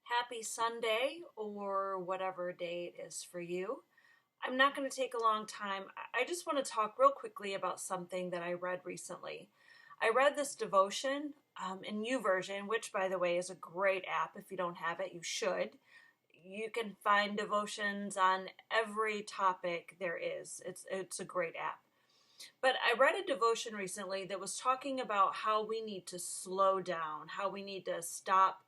Happy Sunday, or whatever day it is for you. I'm not going to take a long time. I just want to talk real quickly about something that I read recently. I read this devotion in YouVersion, which, by the way, is a great app. If you don't have it, you should. You can find devotions on every topic there is. It's a great app. But I read a devotion recently that was talking about how we need to slow down, how we need to stop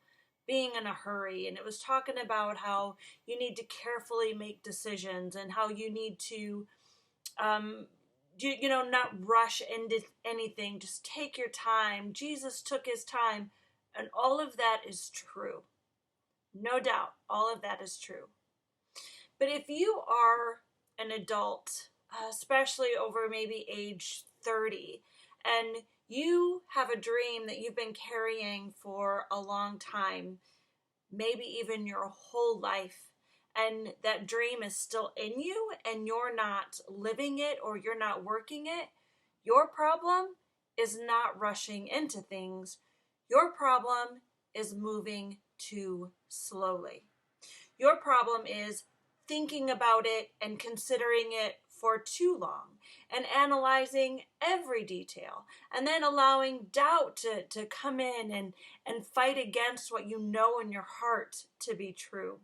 being in a hurry. And it was talking about how you need to carefully make decisions and how you need to, not rush into anything. Just take your time. Jesus took his time. And all of that is true. No doubt, all of that is true. But if you are an adult, especially over maybe age 30, and you have a dream that you've been carrying for a long time, maybe even your whole life, and that dream is still in you and you're not living it or you're not working it, your problem is not rushing into things. Your problem is moving too slowly. Your problem is thinking about it and considering it for too long and analyzing every detail and then allowing doubt to come in and fight against what you know in your heart to be true.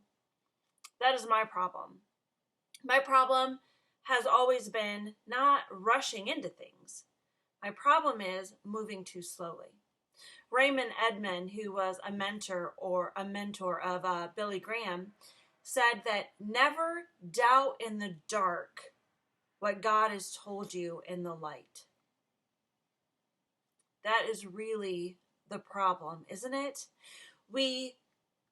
That is my problem. My problem has always been not rushing into things. My problem is moving too slowly. Raymond Edman, who was a mentor of Billy Graham, said that never doubt in the dark what God has told you in the light. That is really the problem, isn't it? We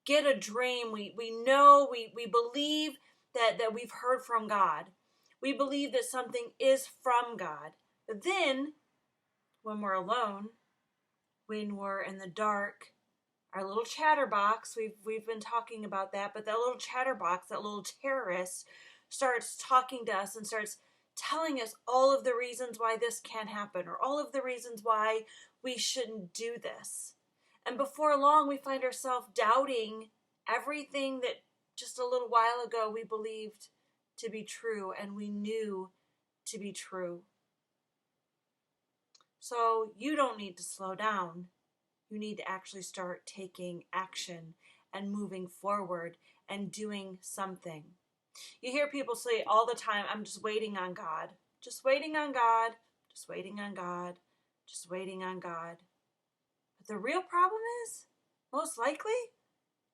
get a dream. We know, we believe that we've heard from God. We believe that something is from God. But then, when we're alone, when we're in the dark, our little chatterbox, we've been talking about that, but that little chatterbox, that little terrorist, starts talking to us and starts telling us all of the reasons why this can't happen or all of the reasons why we shouldn't do this. And before long, we find ourselves doubting everything that just a little while ago we believed to be true and we knew to be true. So you don't need to slow down. You need to actually start taking action and moving forward and doing something. You hear people say all the time, I'm just waiting on God. Just waiting on God. Just waiting on God. Just waiting on God. But the real problem is, most likely,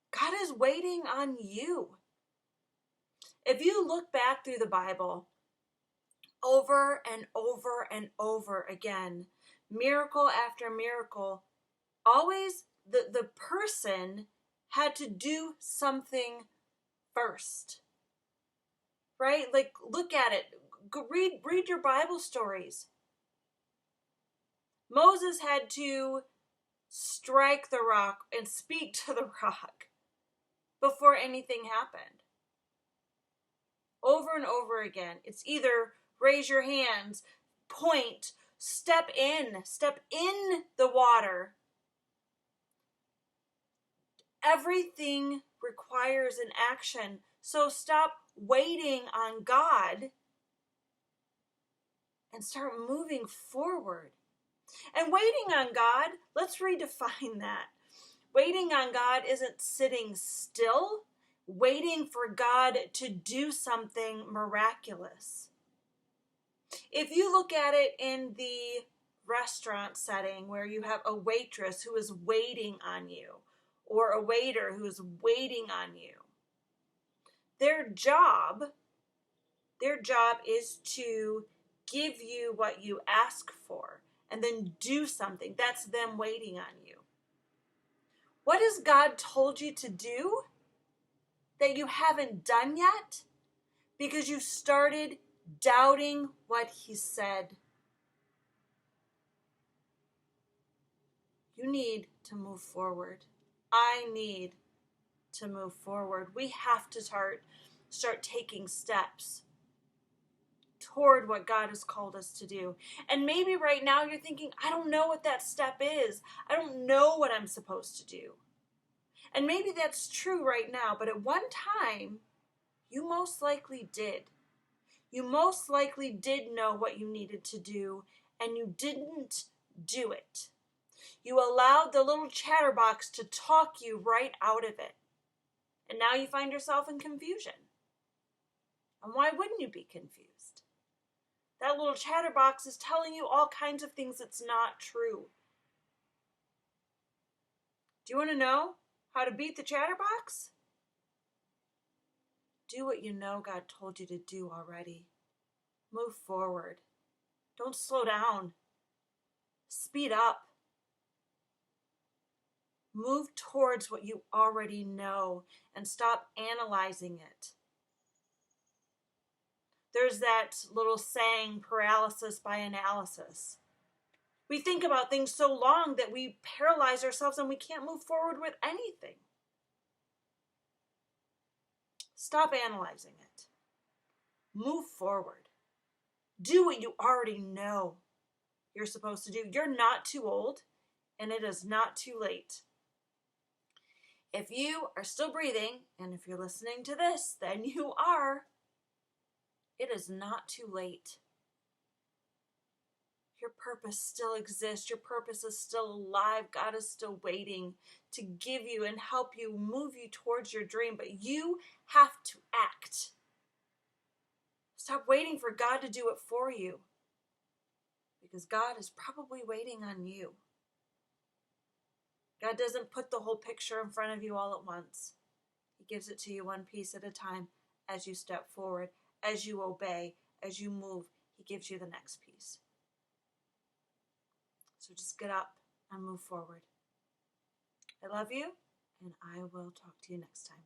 God is waiting on you. If you look back through the Bible, over and over and over again, miracle after miracle, always the person had to do something first. Right? Like, look at it. Read your Bible stories. Moses had to strike the rock and speak to the rock before anything happened. Over and over again. It's either raise your hands, point, step in the water. Everything requires an action. So stop waiting on God and start moving forward. And waiting on God, let's redefine that. Waiting on God isn't sitting still, waiting for God to do something miraculous. If you look at it in the restaurant setting where you have a waitress who is waiting on you, or a waiter who is waiting on you, their job is to give you what you ask for and then do something. That's them waiting on you. What has God told you to do that you haven't done yet because you started doubting what he said? You need to move forward. I need to move forward. We have to start taking steps toward what God has called us to do. And maybe right now you're thinking, I don't know what that step is. I don't know what I'm supposed to do. And maybe that's true right now, but at one time, you most likely did. You most likely did know what you needed to do, and you didn't do it. You allowed the little chatterbox to talk you right out of it. And now you find yourself in confusion. And why wouldn't you be confused? That little chatterbox is telling you all kinds of things that's not true. Do you want to know how to beat the chatterbox? Do what you know God told you to do already. Move forward. Don't slow down. Speed up. Move towards what you already know and stop analyzing it. There's that little saying, paralysis by analysis. We think about things so long that we paralyze ourselves and we can't move forward with anything. Stop analyzing it. Move forward. Do what you already know you're supposed to do. You're not too old, and it is not too late. If you are still breathing, and if you're listening to this, then you are. It is not too late. Your purpose still exists. Your purpose is still alive. God is still waiting to give you and help you, move you towards your dream, but you have to act. Stop waiting for God to do it for you, because God is probably waiting on you. God doesn't put the whole picture in front of you all at once. He gives it to you one piece at a time as you step forward, as you obey, as you move. He gives you the next piece. So just get up and move forward. I love you, and I will talk to you next time.